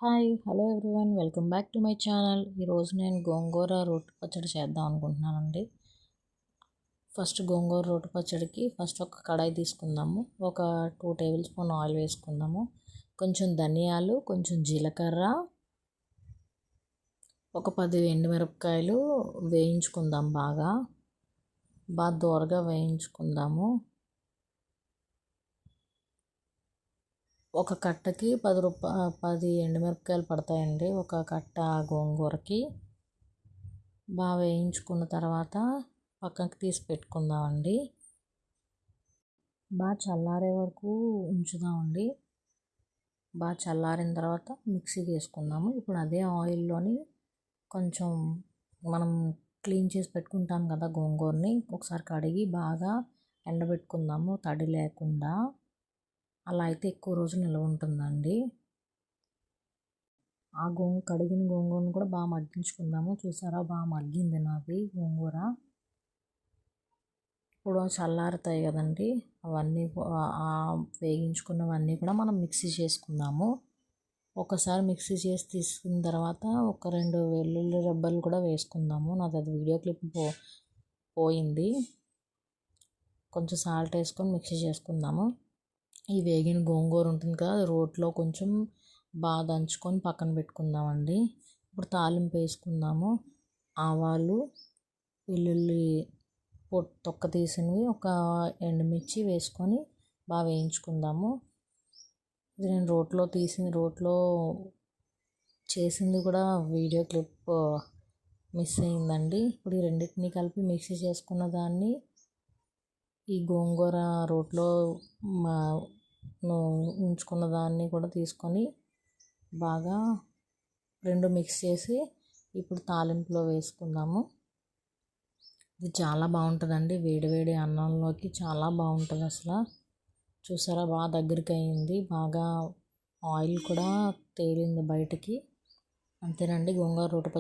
Hi hello everyone welcome back to my channel. ఈరోజు నేను గోంగూర రోటి పచ్చడి చేద్దాం అనుకుంటున్నానండి. ఫస్ట్ గోంగూర రోటి పచ్చడికి ఒక కడాయి తీసుకుందాము. ఒక 2 టేబుల్ స్పూన్ ఆయిల్ వేసుకుందాము. కొంచెం ధనియాలు, కొంచెం జీలకర్ర, ఒక 10 ఎండుమిరపకాయలు వేయించుకుందాం. బాగా దోరగా వేయించుకుందాము. ఒక కట్టకి 10 ఎండుమిరపకాయలు పడతాయండి. ఒక కట్ట గోంగూరకి. బాగా వేయించుకున్న తర్వాత పక్కకి తీసి పెట్టుకుందామండి. బాగా చల్లారే వరకు ఉంచుదామండి. బాగా చల్లారిన తర్వాత మిక్సీకి వేసుకుందాము. ఇప్పుడు అదే ఆయిల్లోని కొంచెం మనం క్లీన్ చేసి పెట్టుకుంటాం కదా గోంగూరని, ఒకసారి కడిగి బాగా ఎండబెట్టుకుందాము తడి లేకుండా. అలా అయితే ఎక్కువ రోజులు నిల్వ ఉంటుందండి. ఆ కడిగిన గోంగూరను కూడా బాగా మగ్గించుకుందాము. చూసారా, బాగా మగ్గింది నాది గోంగూర. ఇప్పుడు చల్లారుతాయి కదండి, అవన్నీ వేగించుకున్నవన్నీ కూడా మనం మిక్సీ చేసుకుందాము. ఒకసారి మిక్సీ చేసి తీసుకున్న తర్వాత ఒక 2 వెల్లుల్లి రెబ్బలు కూడా వేసుకుందాము. నాది అది వీడియో క్లిప్ పోయింది. కొంచెం సాల్ట్ వేసుకొని మిక్సీ చేసుకుందాము. ఈ వేగిన గోంగూర ఉంటుంది కదా, రోట్లో కొంచెం బాగా దంచుకొని పక్కన పెట్టుకుందామండి. ఇప్పుడు తాలింపు వేసుకుందాము. ఆవాలు, వెల్లుల్లి తొక్క తీసినవి, ఒక ఎండుమిర్చి వేసుకొని బాగా వేయించుకుందాము. ఇది నేను రోట్లో చేసింది కూడా వీడియో క్లిప్ మిస్ అయిందండి. ఇప్పుడు ఈ రెండింటిని కలిపి మిక్సీ చేసుకున్న దాన్ని ఈ గోంగూర రోట్లో ఉంచుకున్న దాన్ని కూడా తీసుకొని బాగా 2 మిక్స్ చేసి ఇప్పుడు తాలింపులో వేసుకుందాము. ఇది చాలా బాగుంటుందండి, వేడివేడి అన్నంలోకి చాలా బాగుంటుంది అసలు. చూసారా, బాగా దగ్గరికి అయింది. బాగా ఆయిల్ కూడా తేలింది బయటికి. అంతేనండి, గోంగూర రోటి పచ్చడి.